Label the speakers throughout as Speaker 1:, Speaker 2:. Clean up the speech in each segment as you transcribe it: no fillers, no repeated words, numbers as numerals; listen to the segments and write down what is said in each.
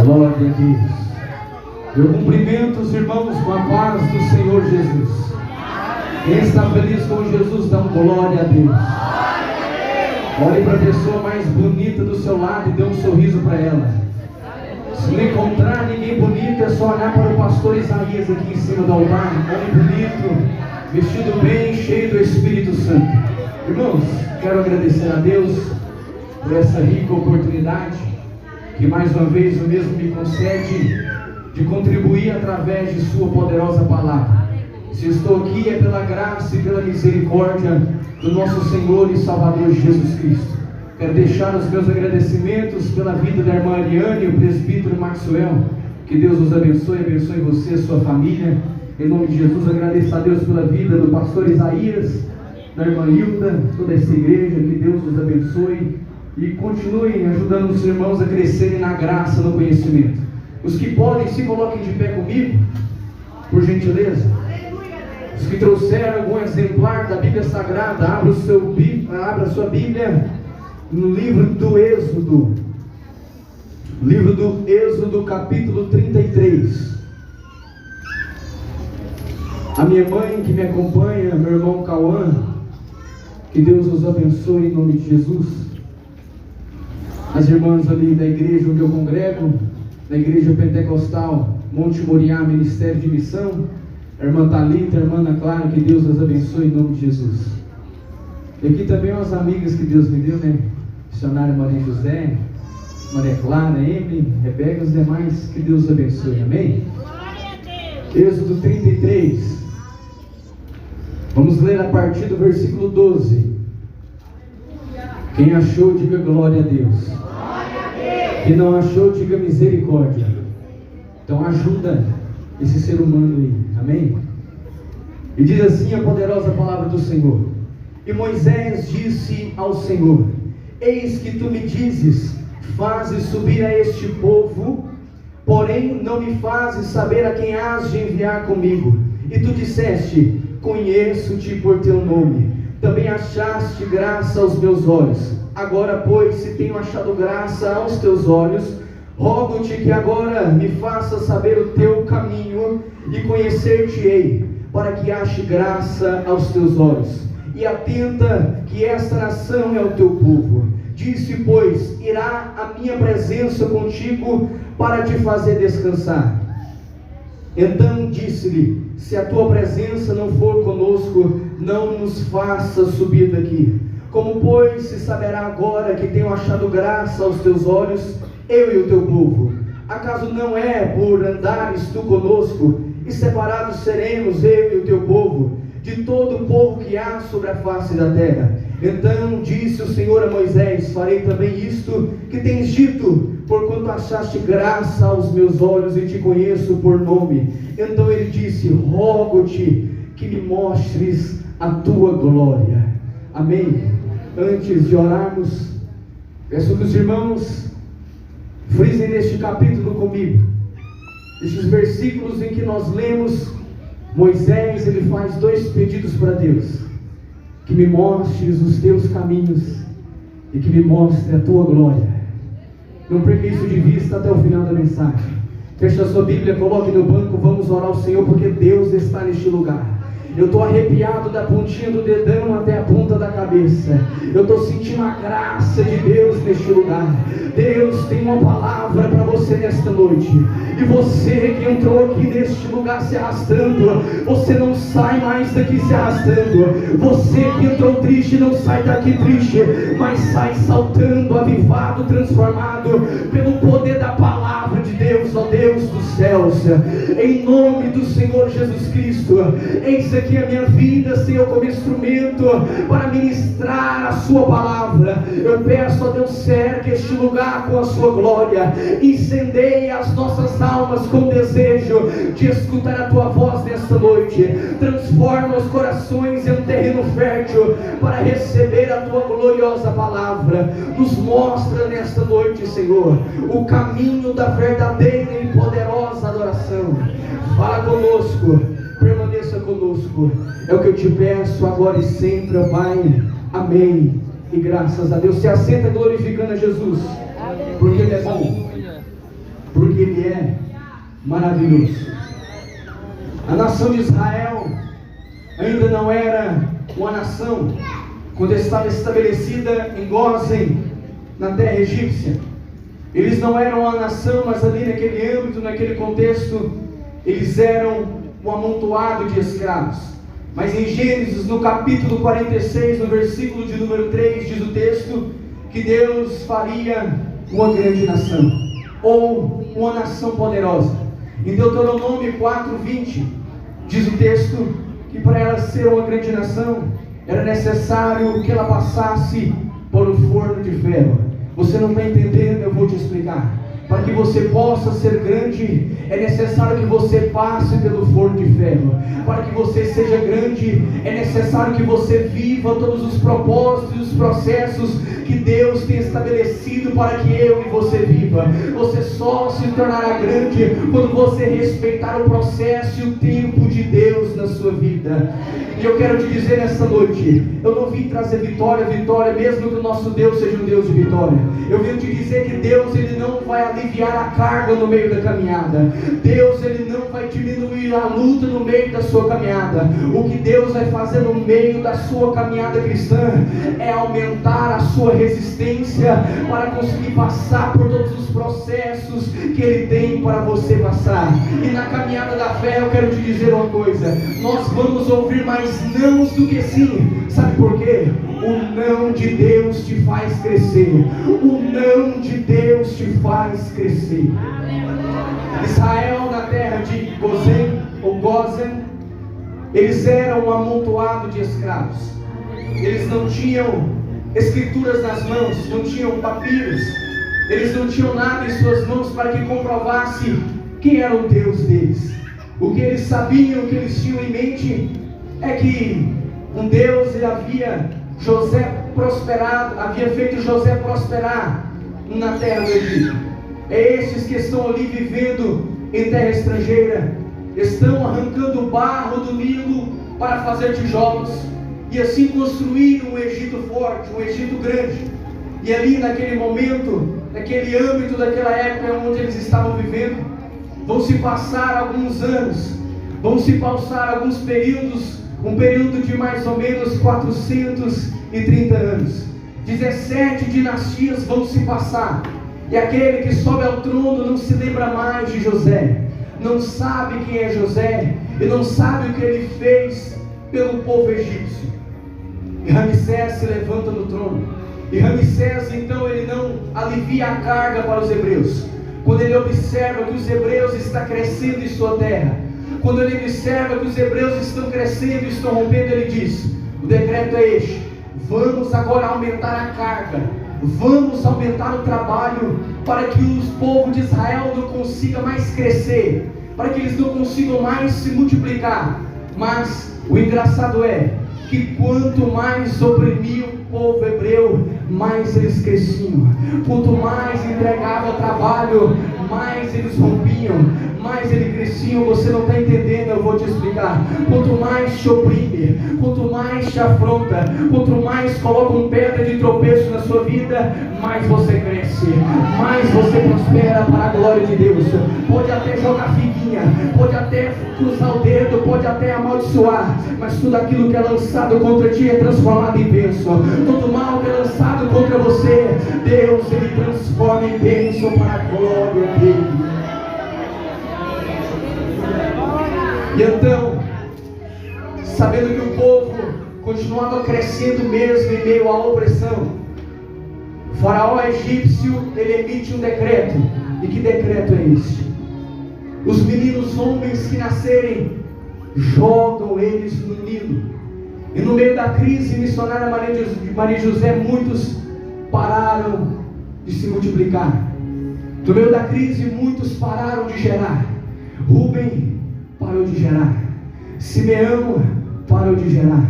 Speaker 1: Glória a Deus. Eu cumprimento os irmãos com a paz do Senhor Jesus. Quem está feliz com Jesus, dá glória a Deus. Olhe para a pessoa mais bonita do seu lado e dê um sorriso para ela. Se não encontrar ninguém bonito, é só olhar para o pastor Isaías aqui em cima do altar. Homem bonito, vestido bem, cheio do Espírito Santo. Irmãos, quero agradecer a Deus por essa rica oportunidade que mais uma vez o mesmo me concede de contribuir através de sua poderosa palavra. Se estou aqui é pela graça e pela misericórdia do nosso Senhor e Salvador Jesus Cristo. Quero deixar os meus agradecimentos pela vida da irmã Ariane e o presbítero Maxwell. Que Deus os abençoe, abençoe você e sua família. Em nome de Jesus, agradeço a Deus pela vida do pastor Isaías, da irmã Hilda, toda essa igreja. Que Deus os abençoe e continuem ajudando os irmãos a crescerem na graça, no conhecimento. Os que podem, se coloquem de pé comigo, por gentileza. Os que trouxeram algum exemplar da Bíblia Sagrada, abra a sua Bíblia no livro do Êxodo. Livro do Êxodo, capítulo 33. A minha mãe que me acompanha, meu irmão Cauã, que Deus os abençoe em nome de Jesus. As irmãs ali da igreja onde eu congrego, da igreja pentecostal Monte Moriá, Ministério de Missão, a irmã Thalita, a irmã Ana Clara, que Deus as abençoe em nome de Jesus. E aqui também umas amigas que Deus me deu, né? Missionária Maria José, Maria Clara, Emily, Rebeca e os demais, que Deus abençoe, amém? Êxodo 33. Vamos ler a partir do versículo 12. Quem achou, diga glória a Deus. Quem não achou, diga misericórdia. Então ajuda esse ser humano aí, amém? E diz assim a poderosa palavra do Senhor. E Moisés disse ao Senhor: eis que tu me dizes, fazes subir a este povo, porém não me fazes saber a quem has de enviar comigo. E tu disseste: conheço-te por teu nome, também achaste graça aos meus olhos. Agora, pois, se tenho achado graça aos teus olhos, rogo-te que agora me faça saber o teu caminho e conhecer-te-ei, para que ache graça aos teus olhos. E atenta que esta nação é o teu povo. Disse, pois, irá a minha presença contigo para te fazer descansar. Então disse-lhe: se a tua presença não for conosco, não nos faça subir daqui. Como, pois, se saberá agora que tenho achado graça aos teus olhos, eu e o teu povo? Acaso não é por andares tu conosco, e separados seremos eu e o teu povo, de todo o povo que há sobre a face da terra? Então disse o Senhor a Moisés: farei também isto que tens dito, porquanto achaste graça aos meus olhos e te conheço por nome. Então ele disse: rogo-te que me mostres a tua glória. Amém? Antes de orarmos, peço que os irmãos frisem neste capítulo comigo, estes versículos em que nós lemos. Moisés, ele faz dois pedidos para Deus: que me mostres os teus caminhos e que me mostre a tua glória. Não perca isso de vista até o final da mensagem. Feche a sua Bíblia, coloque no banco, vamos orar ao Senhor, porque Deus está neste lugar. Eu estou arrepiado da pontinha do dedão até a ponta da cabeça. Eu estou sentindo a graça de Deus neste lugar. Deus tem uma palavra para você nesta noite. E você que entrou aqui neste lugar se arrastando, você não sai mais daqui se arrastando. Você que entrou triste não sai daqui triste, mas sai saltando, avivado, transformado pelo poder da palavra de Deus, ó Deus dos céus. Em nome do Senhor Jesus Cristo, eis aqui a minha vida, Senhor, como instrumento para ministrar a sua palavra. Eu peço a Deus, cerque este lugar com a sua glória, incendeie as nossas almas com desejo de escutar a tua voz nesta noite. Transforma os corações em um terreno fértil para receber a tua gloriosa palavra. Nos mostra nesta noite, Senhor, o caminho da verdadeira e poderosa adoração. Fala conosco, permaneça conosco. É o que eu te peço agora e sempre, ó Pai. Amém. E graças a Deus. Se assenta glorificando a Jesus, porque Ele é bom, porque maravilhoso. A nação de Israel ainda não era uma nação quando estava estabelecida em Gósen, na terra egípcia. Eles não eram uma nação, mas ali naquele âmbito, naquele contexto, eles eram um amontoado de escravos. Mas em Gênesis, no capítulo 46, no versículo de número 3, diz o texto que Deus faria uma grande nação, ou uma nação poderosa. Em Deuteronômio 4:20, diz o texto que para ela ser uma grande nação, era necessário que ela passasse por um forno de ferro. Você não está entendendo, eu vou te explicar. Para que você possa ser grande, é necessário que você passe pelo forno de ferro. Para que você seja grande, é necessário que você viva todos os propósitos e os processos que Deus tem estabelecido para que eu e você viva. Você só se tornará grande quando você respeitar o processo e o tempo de Deus na sua vida. E eu quero te dizer nessa noite, eu não vim trazer vitória, mesmo que o nosso Deus seja um Deus de vitória. Eu vim te dizer que Deus, Ele não vai aliviar a carga no meio da caminhada. Deus, Ele não vai diminuir a luta no meio da sua caminhada. O que Deus vai fazer no meio da sua caminhada cristã é aumentar a sua resistência para conseguir passar por todos os processos que Ele tem para você passar. E na caminhada da fé eu quero te dizer uma coisa: nós vamos ouvir mais nãos do que sim. Sabe por quê? O não de Deus te faz crescer. O não de Deus te faz crescer. Israel, na terra de Gósen, eles eram um amontoado de escravos. Eles não tinham escrituras nas mãos, não tinham papiros, eles não tinham nada em suas mãos para que comprovasse quem era o Deus deles. O que eles sabiam, o que eles tinham em mente é que um Deus havia feito José prosperar na terra do Egito. É esses que estão ali vivendo em terra estrangeira, estão arrancando o barro do Nilo para fazer tijolos e assim construir um Egito forte, um Egito grande. E ali naquele momento, naquele âmbito daquela época onde eles estavam vivendo, vão se passar alguns anos, vão se passar alguns períodos, um período de mais ou menos 430 anos. 17 dinastias vão se passar, e aquele que sobe ao trono não se lembra mais de José, não sabe quem é José, e não sabe o que ele fez pelo povo egípcio. E Ramsés se levanta no trono, e Ramsés então ele não alivia a carga para os hebreus. Quando ele observa que os hebreus estão crescendo em sua terra, quando ele observa que os hebreus estão crescendo e estão rompendo, ele diz: o decreto é este, vamos agora aumentar a carga, vamos aumentar o trabalho, para que o povo de Israel não consiga mais crescer, para que eles não consigam mais se multiplicar. Mas o engraçado é que quanto mais oprimia o povo hebreu, mais eles cresciam. Quanto mais entregava trabalho, mais eles rompiam, mais eles cresciam. Você não está entendendo, eu vou te explicar. Quanto mais te oprime, quanto mais te afronta, quanto mais colocam pedra de tropeço na sua vida, mais você cresce, mais você prospera para a glória de Deus. Pode até jogar figuinha, pode até cruzar o dedo, pode até amaldiçoar, mas tudo aquilo que é lançado contra ti é transformado em bênção. Todo mal que é lançado contra você, Deus ele transforma em bênção para a glória dele. E então, sabendo que o povo continuava crescendo mesmo em meio à opressão, o faraó egípcio ele emite um decreto. E que decreto é este? Os meninos homens que nascerem, jogam eles no Nilo. E no meio da crise missionária Maria José, muitos pararam de se multiplicar. No meio da crise, muitos pararam de gerar. Rubem parou de gerar, Simeão parou de gerar,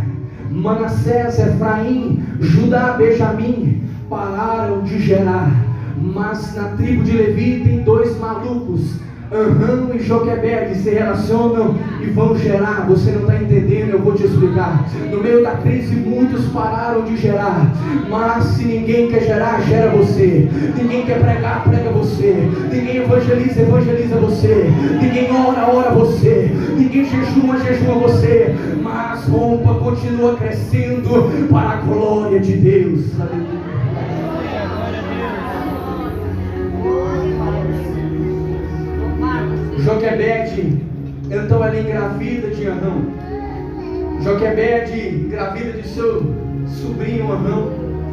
Speaker 1: Manassés, Efraim, Judá, Benjamim pararam de gerar. Mas na tribo de Levi tem dois malucos, Aham e Joquebede se relacionam e vão gerar. Você não está entendendo, eu vou te explicar. No meio da crise muitos pararam de gerar, mas se ninguém quer gerar, gera você. Ninguém quer pregar, prega você. Ninguém evangeliza, evangeliza você. Ninguém ora, ora você. Ninguém jejuma, jejuma você. Mas rompa continua crescendo para a glória de Deus. Aleluia. Joquebede, então ela engravida de Arão. Joquebede engravida de seu sobrinho Arão.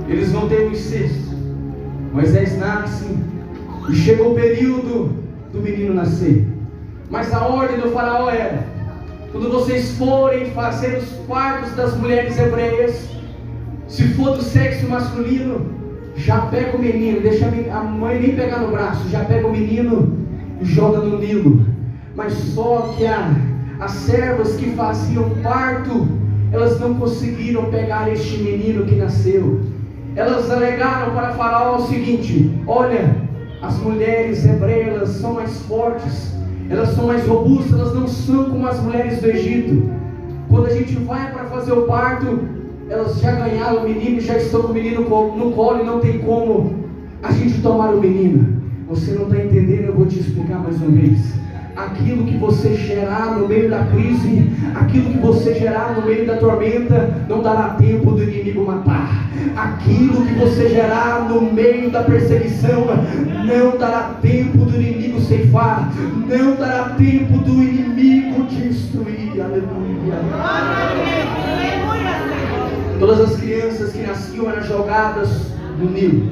Speaker 1: Eles vão ter um incesto. Moisés nasce e chega o período do menino nascer. Mas a ordem do faraó era: quando vocês forem fazer os partos das mulheres hebreias, se for do sexo masculino, já pega o menino, deixa a mãe nem pegar no braço, já pega o menino e joga no Nilo. Mas só que as servas que faziam parto, elas não conseguiram pegar este menino que nasceu. Elas alegaram para Faraó o seguinte: olha, as mulheres hebreias, elas são mais fortes, elas são mais robustas, elas não são como as mulheres do Egito. Quando a gente vai para fazer o parto, elas já ganharam o menino, já estão com o menino no colo e não tem como a gente tomar o menino. Você não está entendendo, eu vou te explicar mais uma vez. Aquilo que você gerar no meio da crise, aquilo que você gerar no meio da tormenta, não dará tempo do inimigo matar. Aquilo que você gerar no meio da perseguição, não dará tempo do inimigo ceifar, não dará tempo do inimigo destruir. Aleluia. Todas as crianças que nasciam eram jogadas no Nilo.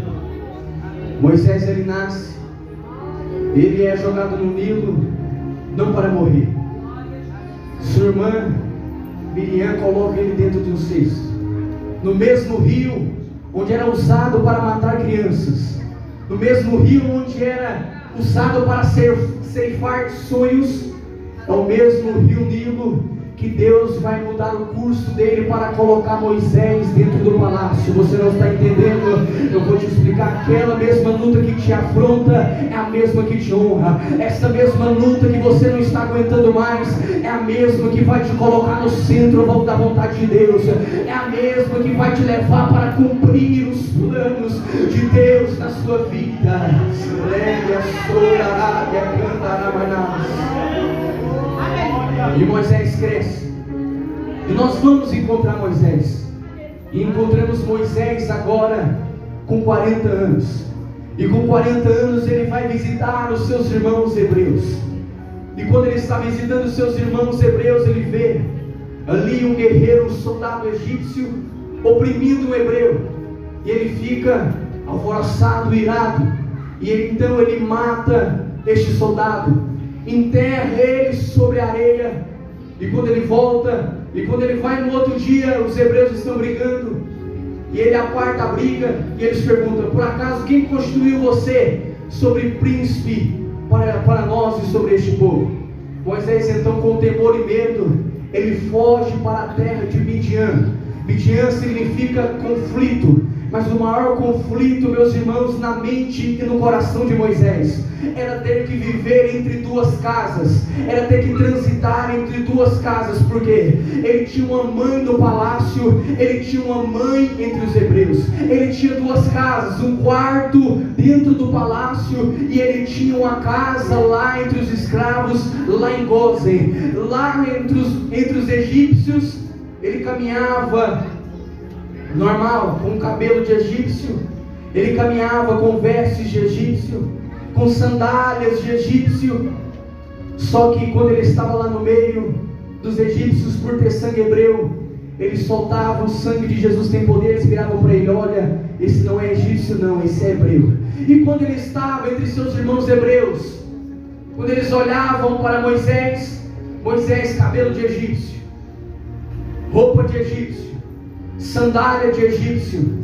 Speaker 1: Moisés, ele nasce, ele é jogado no Nilo, não para morrer. Sua irmã Miriam coloca ele dentro de um cesto, no mesmo rio onde era usado para matar crianças, no mesmo rio onde era usado para ceifar sonhos. É o mesmo rio Nilo que Deus vai mudar o curso dele para colocar Moisés dentro do palácio. Você não está entendendo? Eu vou te explicar. Aquela mesma luta que te afronta é a mesma que te honra. Essa mesma luta que você não está aguentando mais é a mesma que vai te colocar no centro da vontade de Deus. É a mesma que vai te levar para cumprir os planos de Deus na sua vida. E Moisés cresce, e nós vamos encontrar Moisés, e encontramos Moisés agora com 40 anos, e com 40 anos ele vai visitar os seus irmãos hebreus. E quando ele está visitando os seus irmãos hebreus, ele vê ali um guerreiro, um soldado egípcio oprimindo um hebreu, e ele fica alvoroçado, irado, e então ele mata este soldado, enterra ele sobre a areia. E quando ele volta, e quando ele vai no outro dia, os hebreus estão brigando, e ele aparta a briga, e eles perguntam: por acaso quem constituiu você sobre príncipe para nós e sobre este povo? Moisés então, com temor e medo, ele foge para a terra de Midian. Midian significa conflito, mas o maior conflito, meus irmãos, na mente e no coração de Moisés, era ter que viver entre duas casas, era ter que transitar entre duas casas, porque ele tinha uma mãe no palácio, ele tinha uma mãe entre os hebreus, ele tinha duas casas, um quarto dentro do palácio, e ele tinha uma casa lá entre os escravos, lá em Gósen. Lá entre os egípcios, ele caminhava normal, com cabelo de egípcio, ele caminhava com vestes de egípcio, com sandálias de egípcio. Só que quando ele estava lá no meio dos egípcios, por ter sangue hebreu, eles soltavam o sangue de Jesus, tem poder, eles viravam para ele: olha, esse não é egípcio não, esse é hebreu. E quando ele estava entre seus irmãos hebreus, quando eles olhavam para Moisés, cabelo de egípcio, roupa de egípcio, sandália de egípcio,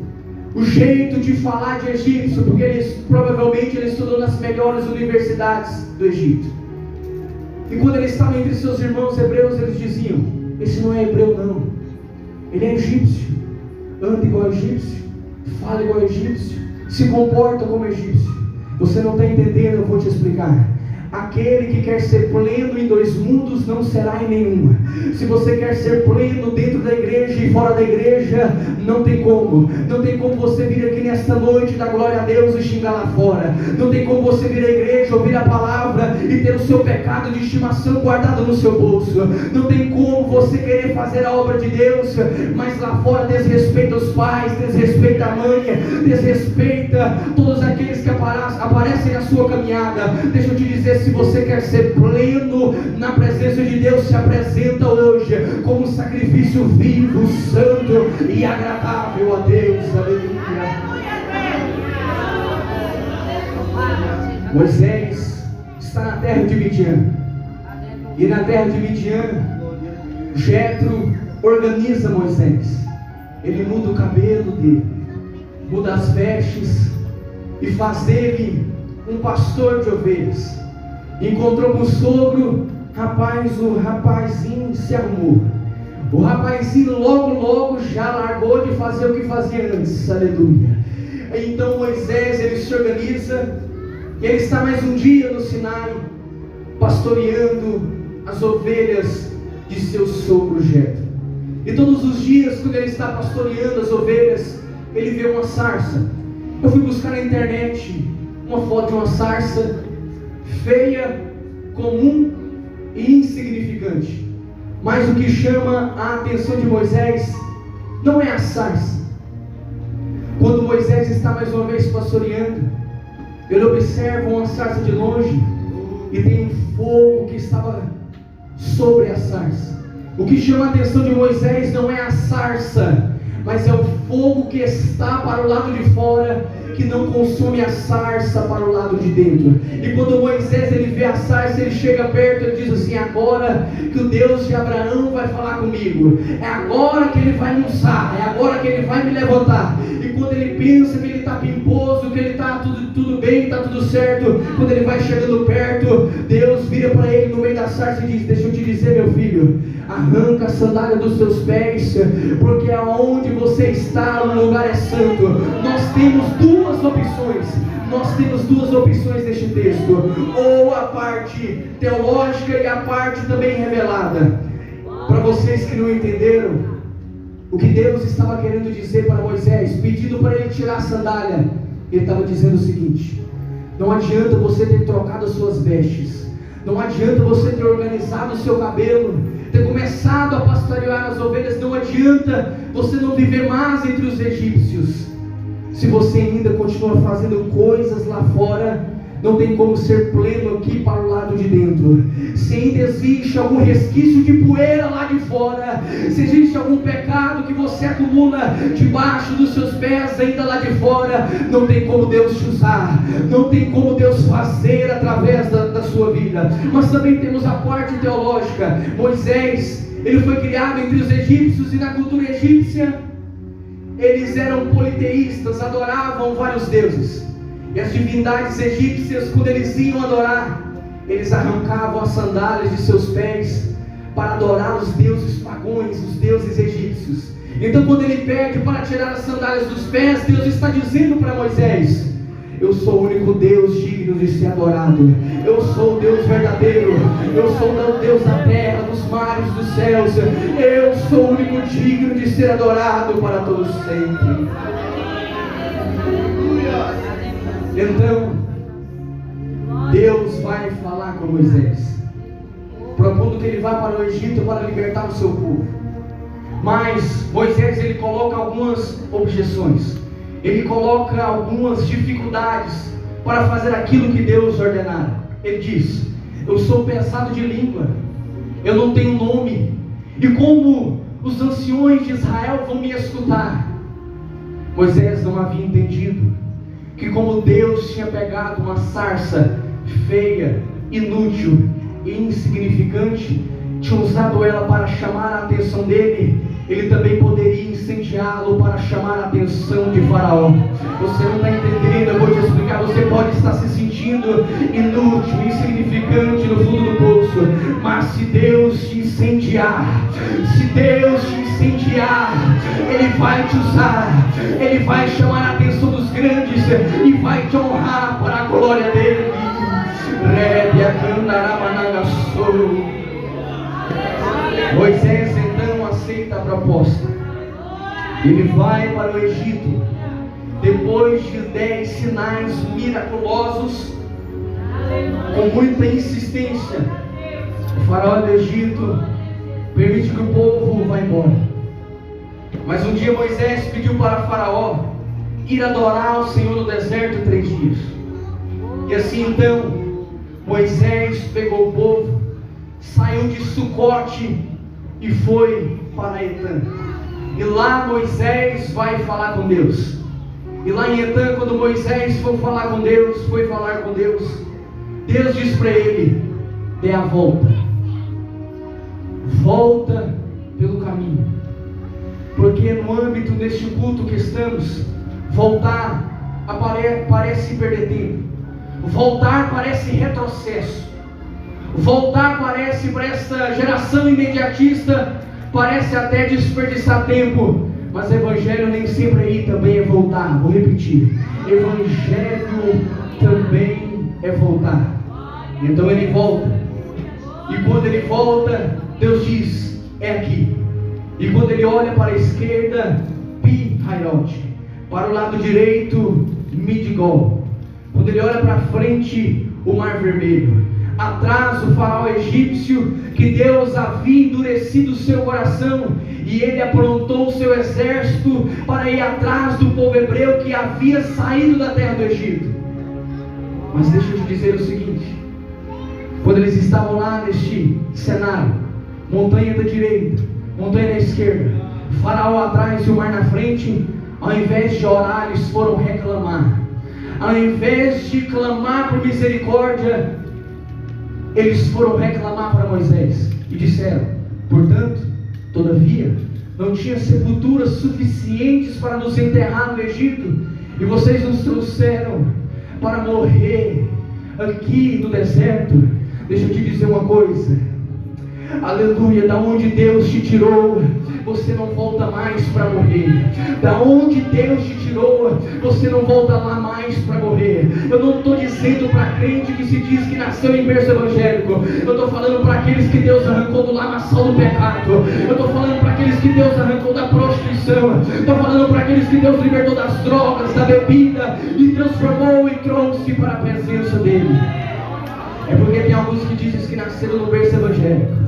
Speaker 1: o jeito de falar de egípcio, porque provavelmente ele estudou nas melhores universidades do Egito. E quando ele estava entre seus irmãos hebreus, eles diziam: esse não é hebreu não, ele é egípcio, anda igual egípcio, fala igual egípcio, se comporta como egípcio. Você não está entendendo, eu vou te explicar. Aquele que quer ser pleno em 2 mundos não será em nenhum. Se você quer ser pleno dentro da igreja e fora da igreja, não tem como. Não tem como você vir aqui nesta noite, dar glória a Deus e xingar lá fora. Não tem como você vir à igreja, ouvir a palavra e ter o seu pecado de estimação guardado no seu bolso. Não tem como você querer fazer a obra de Deus, mas lá fora desrespeita os pais, desrespeita a mãe, desrespeita todos aqueles que aparecem na sua caminhada. Deixa eu te dizer, se você quer ser pleno na presença de Deus, se apresenta hoje como um sacrifício vivo, santo e agradável a Deus. Aleluia. Moisés está na terra de Midian, e na terra de Midian, Jetro organiza Moisés. Ele muda o cabelo dele, muda as vestes e faz dele um pastor de ovelhas. Encontrou com o sogro, o rapazinho se arrumou. O rapazinho logo já largou de fazer o que fazia antes. Aleluia. Então Moisés, ele se organiza, e ele está mais um dia no Sinai, pastoreando as ovelhas de seu sogro Jetro. E todos os dias, quando ele está pastoreando as ovelhas, ele vê uma sarça. Eu fui buscar na internet uma foto de uma sarça feia, comum e insignificante. Mas o que chama a atenção de Moisés não é a sarça. Quando Moisés está mais uma vez pastoreando, ele observa uma sarça de longe e tem um fogo que estava sobre a sarça. O que chama a atenção de Moisés não é a sarça, mas é o fogo que está para o lado de fora, que não consome a sarça para o lado de dentro. E quando Moisés ele vê a sarça, ele chega perto e diz assim: agora que o Deus de Abraão vai falar comigo, é agora que ele vai me usar, é agora que ele vai me levantar. E quando ele pensa que ele está pimposo, que ele está tudo bem, está tudo certo, quando ele vai chegando perto, Deus vira para ele no meio da sarça e diz: deixa eu te dizer, meu filho, arranca a sandália dos seus pés, porque aonde você está, o lugar é santo. Nós temos duas opções neste texto: ou a parte teológica e a parte também revelada. Para vocês que não entenderam o que Deus estava querendo dizer para Moisés, pedindo para ele tirar a sandália, ele estava dizendo o seguinte: não adianta você ter trocado as suas vestes, não adianta você ter organizado o seu cabelo, ter começado a pastorear as ovelhas, não adianta você não viver mais entre os egípcios. Se você ainda continua fazendo coisas lá fora, não tem como ser pleno aqui para o lado de dentro. Se ainda existe algum resquício de poeira lá de fora, se existe algum pecado que você acumula debaixo dos seus pés ainda lá de fora, não tem como Deus te usar, não tem como Deus fazer através da sua vida. Mas também temos a parte teológica. Moisés, ele foi criado entre os egípcios, e na cultura egípcia eles eram politeístas, adoravam vários deuses. E as divindades egípcias, quando eles iam adorar, eles arrancavam as sandálias de seus pés para adorar os deuses pagões, os deuses egípcios. Então quando ele pede para tirar as sandálias dos pés, Deus está dizendo para Moisés: eu sou o único Deus digno de ser adorado. Eu sou o Deus verdadeiro. Eu sou o Deus da terra, dos mares, dos céus. Eu sou o único digno de ser adorado para todos sempre. Então Deus vai falar com Moisés, propondo que ele vá para o Egito para libertar o seu povo. Mas Moisés, ele coloca algumas objeções, ele coloca algumas dificuldades para fazer aquilo que Deus ordenara. Ele diz: eu sou pesado de língua, eu não tenho nome, e como os anciões de Israel vão me escutar? Moisés não havia entendido que como Deus tinha pegado uma sarça feia, inútil e insignificante, tinha usado ela para chamar a atenção dele, ele também poderia incendiá-lo para chamar a atenção de Faraó. Você não está entendendo, eu vou te explicar. Você pode estar se sentindo inútil, insignificante no fundo do poço, mas se Deus te incendiar, Ele vai te usar, Ele vai chamar a atenção dos grandes e vai te honrar para a glória dele. Moisés então aceita a proposta. Ele vai para o Egito. Depois de 10 sinais miraculosos, com muita insistência, o faraó do Egito permite que o povo vá embora. Mas um dia Moisés pediu para o faraó ir adorar o Senhor no deserto 3 dias. E assim então Moisés pegou o povo, saiu de Sucote e foi para Etã. E lá Moisés vai falar com Deus. E lá em Etã, quando Moisés foi falar com Deus, Deus diz para ele: dê a volta. Volta pelo caminho. Porque no âmbito deste culto que estamos, voltar parece perder tempo. Voltar parece retrocesso. Voltar parece, para essa geração imediatista, parece até desperdiçar tempo. Mas evangelho nem sempre aí também é voltar. Vou repetir: evangelho também é voltar. Então ele volta. E quando ele volta, Deus diz: é aqui. E quando ele olha para a esquerda, Pi-Hairot. Para o lado direito, Midigol. Quando ele olha para frente, o Mar Vermelho. Atrás, o faraó egípcio, que Deus havia endurecido o seu coração, e ele aprontou o seu exército para ir atrás do povo hebreu que havia saído da terra do Egito. Mas deixa eu te dizer o seguinte: quando eles estavam lá neste cenário, montanha da direita, montanha da esquerda, faraó atrás e o mar na frente, ao invés de orar, eles foram reclamar. Ao invés de clamar por misericórdia, eles foram reclamar para Moisés e disseram: portanto, todavia, não tinha sepulturas suficientes para nos enterrar no Egito, e vocês nos trouxeram para morrer aqui no deserto. Deixa eu te dizer uma coisa: aleluia, da onde Deus te tirou, você não volta mais para morrer. Da onde Deus te tirou, você não volta lá mais para morrer. Eu não estou dizendo para crente que se diz que nasceu em berço evangélico. Eu estou falando para aqueles que Deus arrancou do lamaçal do pecado. Eu estou falando para aqueles que Deus arrancou da prostituição. Estou falando para aqueles que Deus libertou das drogas, da bebida, e transformou e trouxe para a presença dele. É porque tem alguns que dizem que nasceram no berço evangélico.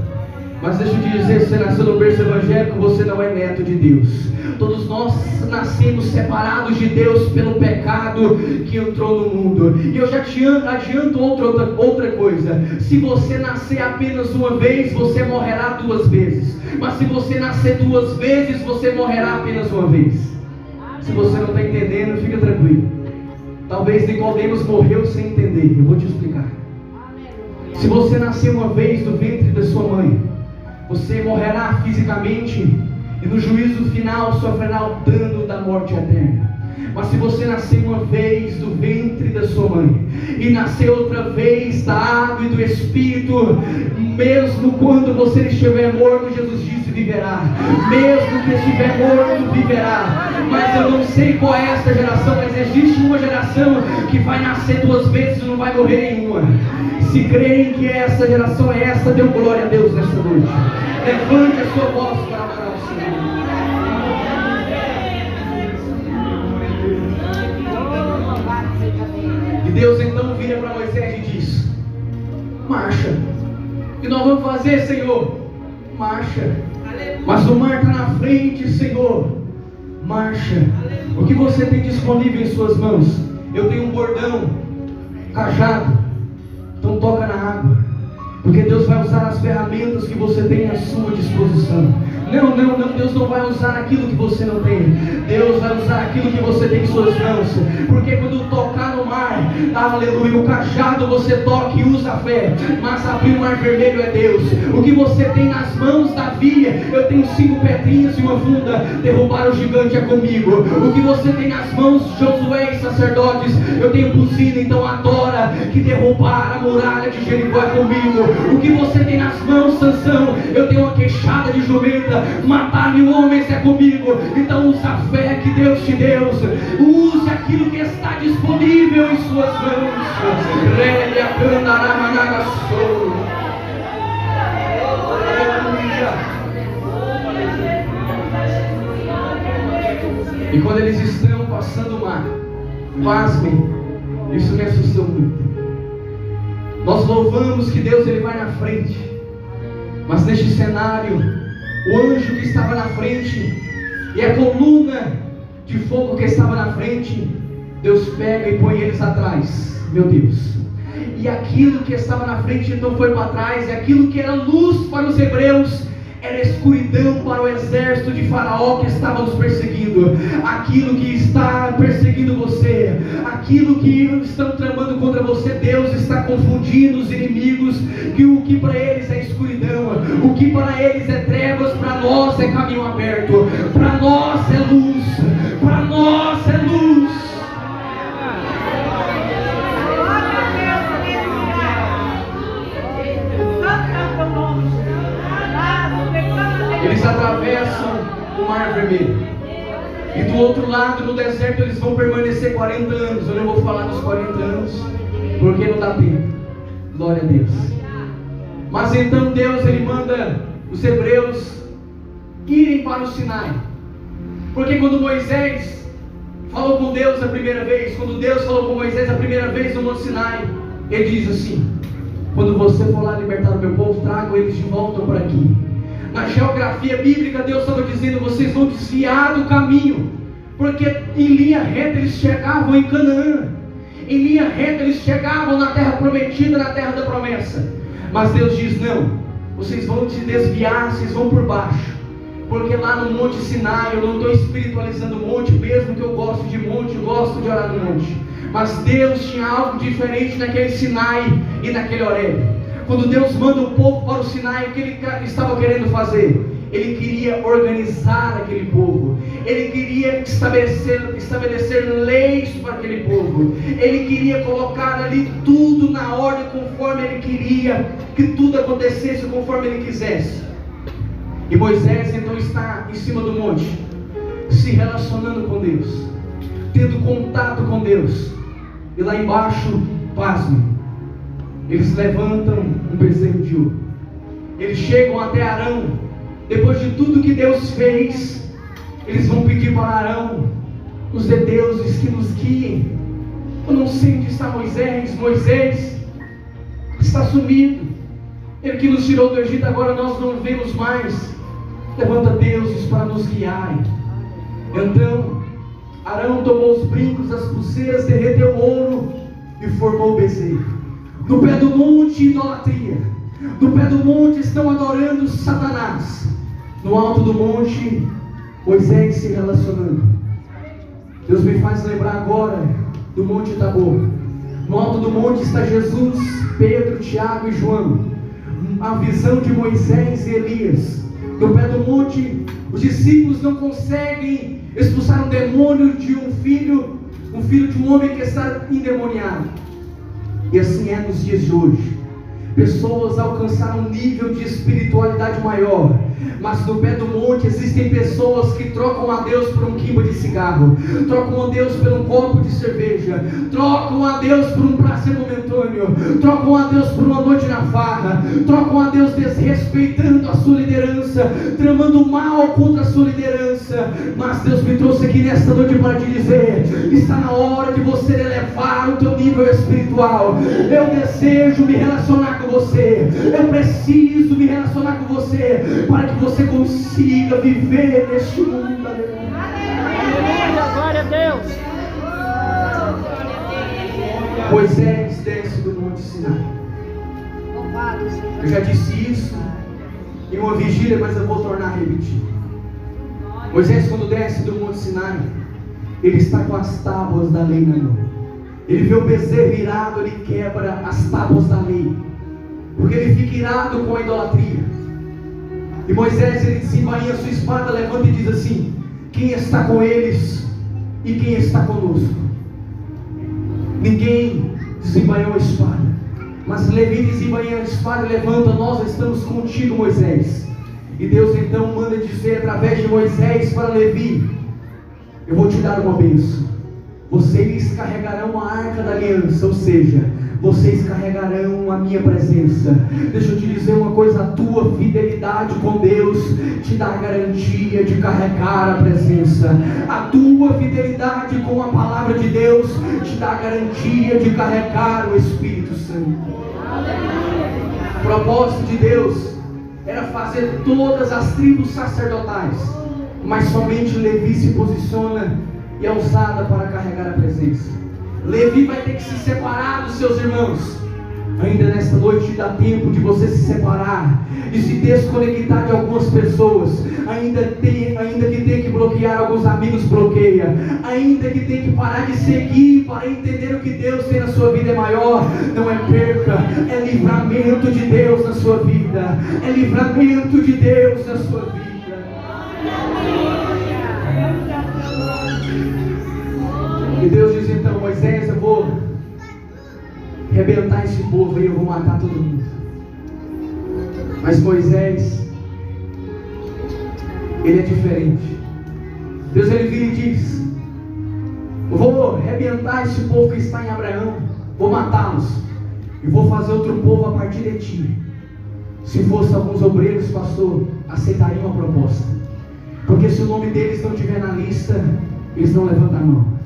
Speaker 1: Mas deixa eu te dizer, se você nasceu no berço evangélico, você não é neto de Deus. Todos nós nascemos separados de Deus pelo pecado que entrou no mundo. E eu já te adianto outra coisa: se você nascer apenas uma vez, você morrerá 2 vezes. Mas se você nascer 2 vezes, você morrerá apenas uma vez. Se você não está entendendo, fica tranquilo. Talvez Nicodemos morreu sem entender. Eu vou te explicar. Se você nascer uma vez do ventre da sua mãe, você morrerá fisicamente e no juízo final sofrerá o dano da morte eterna. Mas se você nascer uma vez do ventre da sua mãe e nascer outra vez da água e do Espírito, mesmo quando você estiver morto, Jesus disse: viverá. Mesmo que estiver morto, viverá. Mas eu não sei qual é essa geração, mas existe uma geração que vai nascer 2 vezes e não vai morrer nenhuma. Se creem que essa geração é essa, dê glória a Deus nesta noite. Levante a sua voz para adorar o Senhor. E Deus então vira para Moisés e diz: marcha. O que nós vamos fazer, Senhor? Marcha. Mas o mar está na frente, Senhor. Marcha. O que você tem disponível em suas mãos? Eu tenho um bordão, cajado. Então toca na água, porque Deus vai usar as ferramentas que você tem à sua disposição. Não, Deus não vai usar aquilo que você não tem. Deus vai usar aquilo que você tem em suas mãos. Porque quando tocar no mar, aleluia, o cajado você toca e usa a fé, mas abrir o mar vermelho é Deus. O que você tem nas mãos, Davi, eu tenho 5 pedrinhas e uma funda, derrubar o gigante é comigo. O que você tem nas mãos, Josué e sacerdotes, eu tenho buzina, então adora, que derrubar a muralha de Jericó é comigo. O que você tem nas mãos, Sansão, eu tenho uma queixada de jumenta, matar 1000 homens é comigo. Então use a fé que Deus te deu, use aquilo que está disponível em suas mãos. passou. E quando eles estão passando o mar, pasmem, isso me assustou muito. Nós louvamos que Deus ele vai na frente, mas neste cenário, o anjo que estava na frente e a coluna de fogo que estava na frente, Deus pega e põe eles atrás. Meu Deus. E aquilo que estava na frente então foi para trás, e aquilo que era luz para os hebreus era escuridão para o exército de Faraó que estava nos perseguindo. Aquilo que está perseguindo você, aquilo que estão tramando contra você, Deus está confundindo os inimigos, que o que para eles é escuridão, o que para eles é trevas, para nós é caminho aberto, para nós é luz, para nós é luz. Eles atravessam o Mar Vermelho, e do outro lado, no deserto, eles vão permanecer 40 anos. Eu não vou falar dos 40 anos, porque não dá tempo. Glória a Deus. Mas então Deus, ele manda os hebreus irem para o Sinai, porque quando Moisés falou com Deus a primeira vez, quando Deus falou com Moisés a primeira vez no Monte Sinai, ele diz assim: quando você for lá libertar o meu povo, trago eles de volta para aqui. Na geografia bíblica, Deus estava dizendo: vocês vão desviar do caminho, porque em linha reta eles chegavam em Canaã, em linha reta eles chegavam na terra prometida, na terra da promessa. Mas Deus diz: não, vocês vão se desviar, vocês vão por baixo, porque lá no Monte Sinai, eu não estou espiritualizando o monte, mesmo que eu gosto de monte, eu gosto de orar no monte, mas Deus tinha algo diferente naquele Sinai e naquele Horebe. Quando Deus manda o povo para o Sinai, o que ele estava querendo fazer? Ele queria organizar aquele povo, ele queria estabelecer leis para aquele povo, ele queria colocar ali tudo na ordem conforme ele queria, que tudo acontecesse conforme ele quisesse. E Moisés então está em cima do monte, se relacionando com Deus, tendo contato com Deus, e lá embaixo, pasme, eles levantam um bezerro de ouro. Eles chegam até Arão. Depois de tudo que Deus fez, eles vão pedir para Arão: nos dê deuses que nos guiem. Eu não sei onde está Moisés. Moisés está sumido. Ele que nos tirou do Egito, agora nós não o vemos mais. Levanta deuses para nos guiarem. Então Arão tomou os brincos, as pulseiras, derreteu o ouro e formou o bezerro. No pé do monte, idolatria. No pé do monte estão adorando Satanás. No alto do monte, Moisés se relacionando. Deus me faz lembrar agora do Monte Tabor. No alto do monte está Jesus, Pedro, Tiago e João. A visão de Moisés e Elias. No pé do monte, os discípulos não conseguem expulsar um demônio de um filho de um homem que está endemoniado. E assim é nos dias de hoje. Pessoas alcançaram um nível de espiritualidade maior, mas no pé do monte existem pessoas que trocam a Deus por um quimba de cigarro, trocam a Deus por um copo de cerveja, trocam a Deus por um prazer momentâneo, trocam a Deus por uma noite na farra, trocam a Deus desrespeitando a sua liderança, tramando mal contra a sua liderança. Mas Deus me trouxe aqui nesta noite para te dizer: está na hora de você elevar o teu nível espiritual. Eu desejo me relacionar com você, eu preciso me relacionar com você, para que você consiga viver neste mundo.
Speaker 2: Aleluia, glória a Deus.
Speaker 1: Moisés desce do Monte Sinai. Eu já disse isso em uma vigília, mas eu vou tornar a repetir. Moisés, quando desce do Monte Sinai, ele está com as tábuas da lei na mão. Ele vê o bezerro irado, ele quebra as tábuas da lei, porque ele fica irado com a idolatria. E Moisés, ele desembainha a sua espada, levanta e diz assim: quem está com eles e quem está conosco? Ninguém desembainhou a espada, mas Levi desembainha a espada e levanta: nós estamos contigo, Moisés. E Deus então manda dizer através de Moisés para Levi: eu vou te dar uma bênção. Vocês carregarão a arca da aliança, ou seja, vocês carregarão a minha presença. Deixa eu te dizer uma coisa: a tua fidelidade com Deus te dá a garantia de carregar a presença. A tua fidelidade com a palavra de Deus te dá a garantia de carregar o Espírito Santo. O propósito de Deus era fazer todas as tribos sacerdotais, mas somente Levi se posiciona e é usada para carregar a presença. Levi vai ter que se separar dos seus irmãos. Ainda nesta noite dá tempo de você se separar e se desconectar de algumas pessoas. Ainda que tenha que bloquear alguns amigos, bloqueia. Ainda que tenha que parar de seguir para entender o que Deus tem na sua vida é maior. Não é perca, é livramento de Deus na sua vida. É livramento de Deus na sua vida. E Deus diz então: Moisés, eu vou arrebentar esse povo e eu vou matar todo mundo. Mas Moisés, ele é diferente. Deus, ele vira e diz: eu vou arrebentar esse povo que está em Abraão, vou matá-los e vou fazer outro povo a partir de ti. Se fosse alguns obreiros, pastor, aceitariam a proposta, porque se o nome deles não estiver na lista, eles não levantam a mão.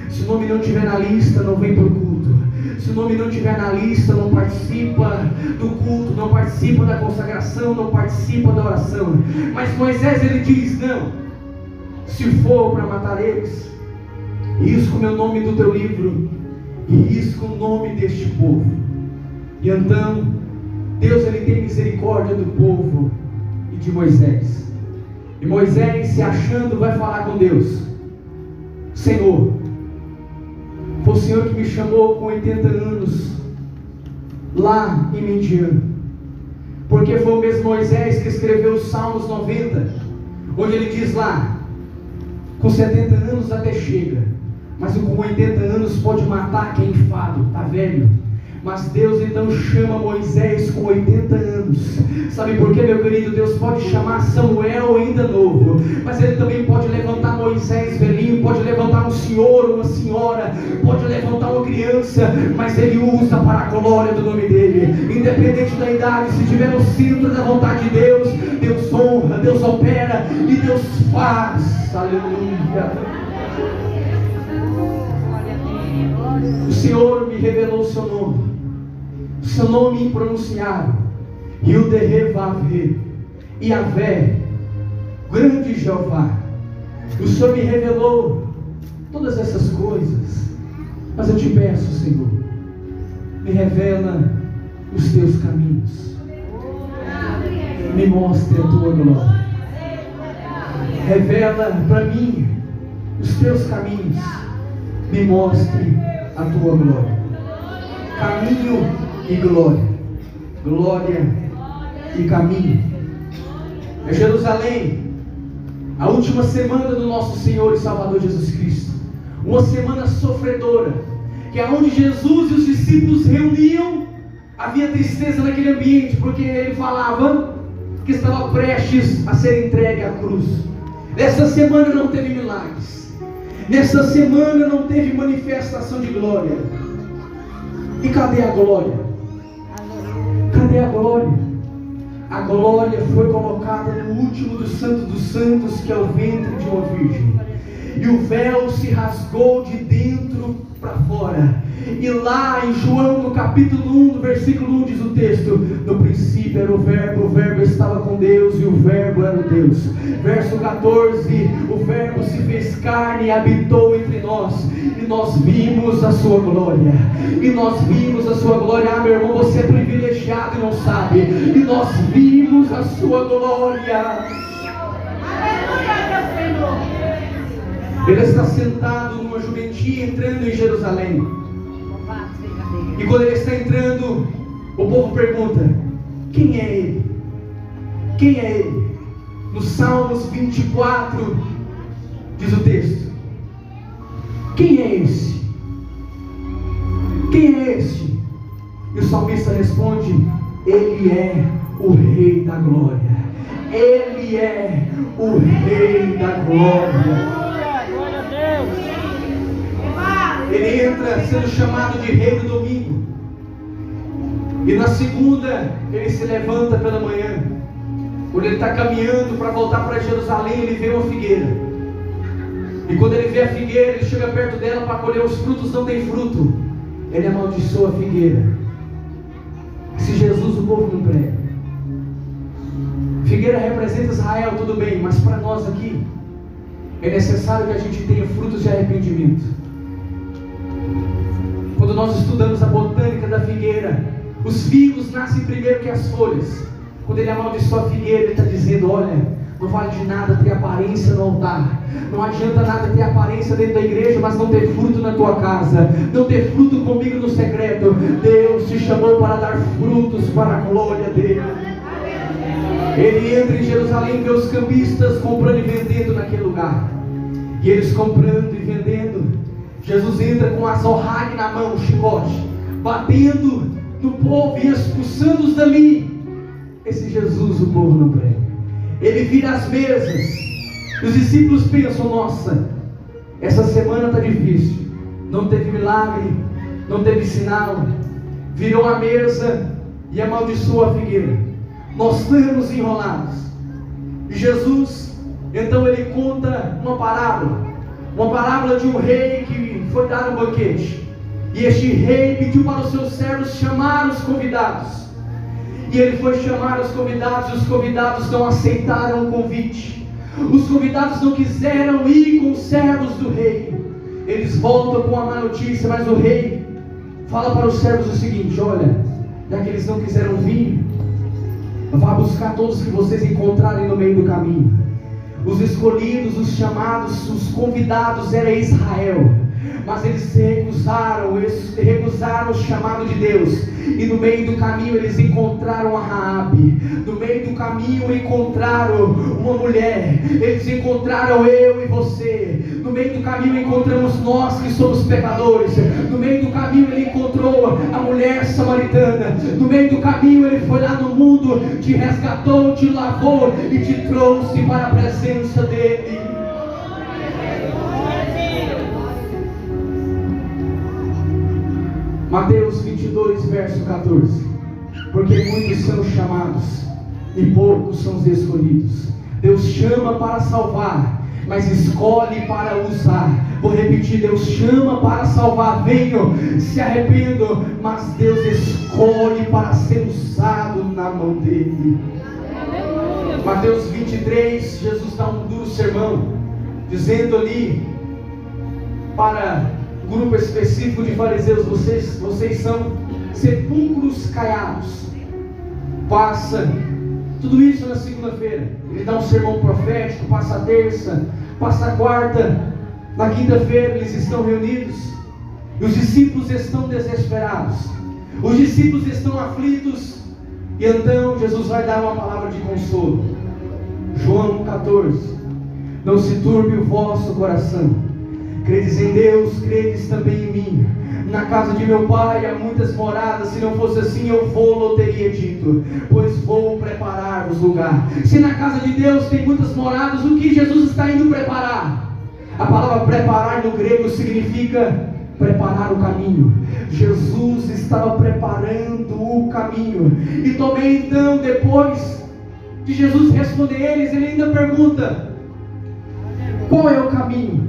Speaker 1: Se o nome não estiver na lista, não vem para o culto. Se o nome não estiver na lista, não participa do culto, não participa da consagração, não participa da oração. Mas Moisés, ele diz: não, se for para matar eles, risca o meu nome do teu livro e risca o nome deste povo. E então Deus, ele tem misericórdia do povo e de Moisés. E Moisés, se achando, vai falar com Deus: Senhor, foi o Senhor que me chamou com 80 anos lá em Midian, porque foi o mesmo Moisés que escreveu os Salmos 90, onde ele diz lá: com 70 anos até chega, mas com 80 anos pode matar quem enfado, está velho. Mas Deus então chama Moisés com 80 anos. Sabe por quê, meu querido? Deus pode chamar Samuel ainda novo, mas Ele também pode levantar Moisés velhinho, pode levantar um senhor, uma senhora, pode levantar uma criança, mas Ele usa para a glória do nome dEle. Independente da idade, se tiver no centro da vontade de Deus, Deus honra, Deus opera e Deus faz. Aleluia. O Senhor me revelou o seu nome impronunciável, Yudhe-Vav-He, Yahvé, grande Jeová. O Senhor me revelou todas essas coisas, mas eu te peço, Senhor, me revela os teus caminhos, me mostre a tua glória, revela para mim os teus caminhos, me mostre a tua glória. Caminho e glória, glória e caminho. É Jerusalém, a última semana do nosso Senhor e Salvador Jesus Cristo, uma semana sofredora, que é onde Jesus e os discípulos reuniam. Havia tristeza naquele ambiente, porque ele falava que estava prestes a ser entregue à cruz. Nessa semana não teve milagres, nessa semana não teve manifestação de glória. E cadê a glória? Cadê a glória? A glória foi colocada no último dos santos, que é o ventre de uma virgem. E o véu se rasgou de dentro para fora. E lá em João, no capítulo 1, no versículo 1, diz o texto: no princípio era o verbo estava com Deus, e o verbo era o Deus. Verso 14: o verbo se fez carne e habitou entre nós, e nós vimos a sua glória. E nós vimos a sua glória. Ah, meu irmão, você é privilegiado e não sabe. E nós vimos a sua glória. Aleluia, meu Senhor. Ele está sentado numa jumentinha entrando em Jerusalém. E quando ele está entrando, o povo pergunta: quem é ele? Quem é ele? No Salmos 24 diz o texto: quem é esse? Quem é esse? E o salmista responde: ele é o Rei da Glória. Ele é o Rei da Glória. Ele entra sendo chamado de Rei do Domingo. E na segunda, ele se levanta pela manhã. Quando ele está caminhando para voltar para Jerusalém, ele vê uma figueira. E quando ele vê a figueira, ele chega perto dela para colher os frutos, não tem fruto. Ele amaldiçoa a figueira. Se Jesus o povo não prega. Figueira representa Israel, tudo bem, mas para nós aqui é necessário que a gente tenha frutos de arrependimento. Quando nós estudamos a botânica da figueira, os figos nascem primeiro que as folhas. Quando ele amaldiçoa a figueira, ele está dizendo: olha, não vale de nada ter aparência no altar, não adianta nada ter aparência dentro da igreja, mas não ter fruto na tua casa, não ter fruto comigo no secreto. Deus te chamou para dar frutos para a glória dele. Ele entra em Jerusalém, vê os cambistas comprando e vendendo naquele lugar, e eles comprando e vendendo. Jesus entra com a azorrague na mão, o chicote, batendo no povo e expulsando-os dali. Esse Jesus o povo não prega. Ele vira as mesas. Os discípulos pensam: nossa, essa semana está difícil, não teve milagre, não teve sinal. Virou a mesa e amaldiçoou a figueira. Nós estamos enrolados. E Jesus, então ele conta uma parábola de um rei que foi dar um banquete. E este rei pediu para os seus servos chamar os convidados. E ele foi chamar os convidados, e os convidados não aceitaram o convite. Os convidados não quiseram ir com os servos do rei. Eles voltam com a má notícia, mas o rei fala para os servos o seguinte: olha, já que eles não quiseram vir, vá buscar todos que vocês encontrarem no meio do caminho. Os escolhidos, os chamados, os convidados era Israel, mas eles recusaram o chamado de Deus. E no meio do caminho eles encontraram a Raabe. No meio do caminho encontraram uma mulher. Eles encontraram eu e você. No meio do caminho encontramos nós que somos pecadores. No meio do caminho ele encontrou a mulher samaritana. No meio do caminho ele foi lá no mundo, te resgatou, te lavou e te trouxe para a presença dele. Mateus 22, verso 14. Porque muitos são chamados e poucos são os escolhidos. Deus chama para salvar, mas escolhe para usar. Vou repetir: Deus chama para salvar, venham, se arrependam, mas Deus escolhe para ser usado na mão dele. Mateus 23, Jesus dá um duro sermão, dizendo ali para grupo específico de fariseus: vocês são sepulcros caiados. Passa tudo isso na segunda-feira. Ele dá um sermão profético, passa a terça, passa a quarta. Na quinta-feira eles estão reunidos e os discípulos estão desesperados, os discípulos estão aflitos. E então Jesus vai dar uma palavra de consolo. João 14: não se turbe o vosso coração. Credes em Deus, credes também em mim. Na casa de meu pai há muitas moradas. Se não fosse assim, eu vou-lo teria dito, pois vou preparar-vos lugar. Se na casa de Deus tem muitas moradas, o que Jesus está indo preparar? A palavra preparar no grego significa preparar o caminho. Jesus estava preparando o caminho. E também então, depois de Jesus responder eles, ele ainda pergunta: qual é o caminho?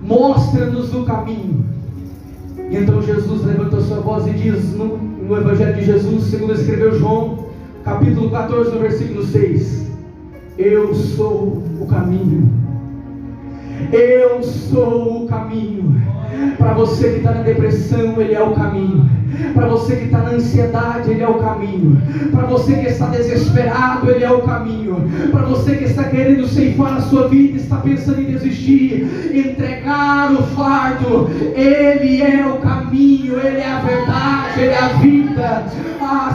Speaker 1: Mostra-nos o caminho. E então Jesus levantou sua voz e diz no Evangelho de Jesus, segundo escreveu João, capítulo 14, no versículo 6: eu sou o caminho. Eu sou o caminho. Para você que está na depressão, Ele é o caminho. Para você que está na ansiedade, Ele é o caminho. Para você que está desesperado, Ele é o caminho. Para você que está querendo ceifar a sua vida, está pensando em desistir, entregar o fardo, Ele é o caminho, Ele é a verdade, Ele é a vida.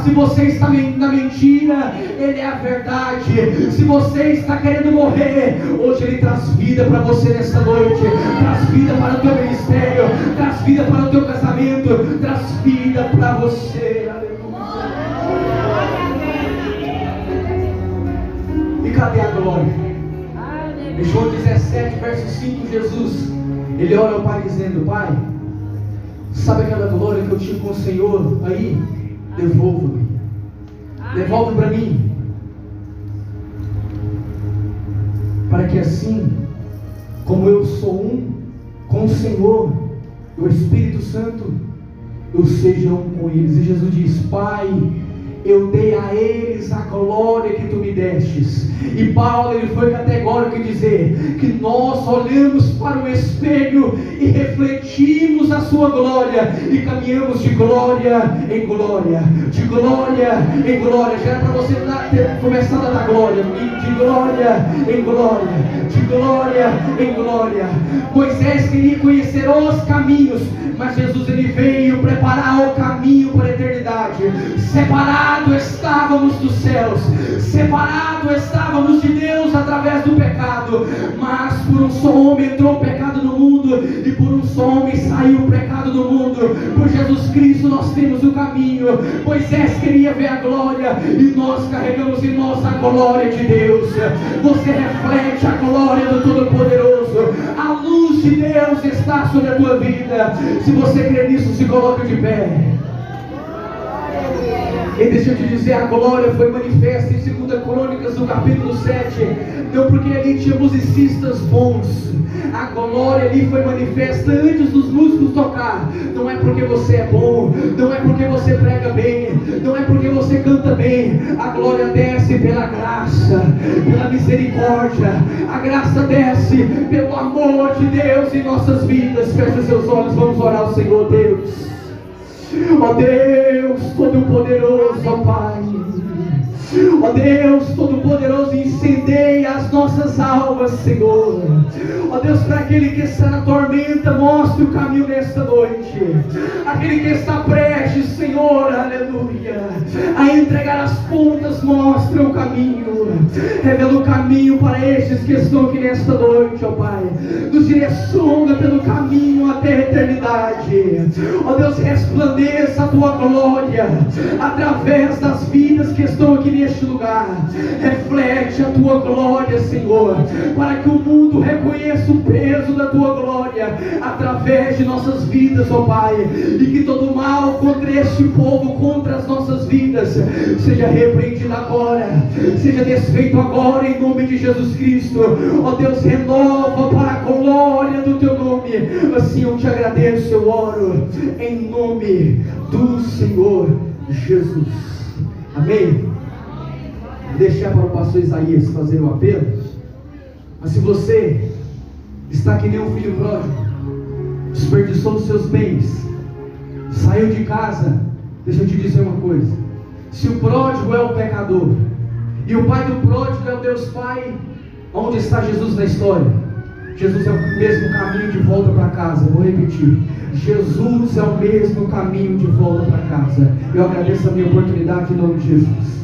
Speaker 1: Se você está na mentira, Ele é a verdade. Se você está querendo morrer, hoje Ele traz vida para você nesta noite. Traz vida para o teu ministério, traz vida para o teu casamento, traz vida para você. Aleluia. E cadê a glória? Em João 17, verso 5, Jesus, Ele ora ao Pai dizendo: Pai, sabe aquela glória que eu tive com o Senhor aí? devolva-me. Devolve para mim. Para que assim, como eu sou um com o Senhor, o Espírito Santo, eu seja um com eles. E Jesus diz: Pai, eu dei a eles a glória que tu me destes. E Paulo, ele foi categórico em dizer que nós olhamos para o espelho e refletimos a sua glória e caminhamos de glória em glória, de glória em glória. Já era para você ter começado a dar glória, de glória em glória, de glória em glória. Moisés queria conhecer os caminhos, mas Jesus, ele veio preparar o caminho para a eternidade. Separado estávamos dos céus, separado estávamos de Deus através do pecado, mas por um só homem entrou o pecado no mundo, e por um só homem saiu o pecado do mundo. Por Jesus Cristo nós temos o caminho. Moisés queria ver a glória, e nós carregamos em nós a glória de Deus. Você reflete a glória do Todo-Poderoso. A luz de Deus está sobre a tua vida. Se você crê nisso, se coloque de pé. E deixa eu te dizer, a glória foi manifesta em 2 Crônicas, no capítulo 7. Não porque ali tinha musicistas bons. A glória ali foi manifesta antes dos músicos tocar. Não é porque você é bom, não é porque você prega bem, não é porque você canta bem. A glória desce pela graça, pela misericórdia. A graça desce pelo amor de Deus em nossas vidas. Feche seus olhos, vamos orar ao Senhor. Deus, ó Deus Todo-Poderoso, ó Pai, ó Deus Todo-Poderoso, incendeia as nossas almas, Senhor. Ó Deus, para aquele que está na tormenta, mostre o caminho nesta noite. Aquele que está prestes, Senhor, aleluia, a entregar as pontas, mostre o caminho. Revela o caminho para estes que estão aqui nesta noite, ó Pai. Nos direciona pelo caminho até a eternidade. Ó Deus, resplandeça a tua glória através das vidas que estão aqui neste lugar. Reflete a tua glória, Senhor, para que o mundo reconheça o peso da tua glória através de nossas vidas, ó Pai. E que todo mal contra este povo, contra as nossas vidas, seja repreendido agora, seja desfeito agora em nome de Jesus Cristo. Ó Deus, renova para a glória do teu nome. Assim eu te agradeço, eu oro em nome do Senhor Jesus. Amém? Vou deixar para o pastor Isaías fazer o apelo. Mas se você está que nem um filho pródigo, desperdiçou os seus bens, saiu de casa, deixa eu te dizer uma coisa: se o pródigo é o pecador e o pai do pródigo é o Deus Pai, onde está Jesus na história? Jesus é o mesmo caminho de volta para casa. Vou repetir: Jesus é o mesmo caminho de volta para casa. Eu agradeço a minha oportunidade em nome de Jesus.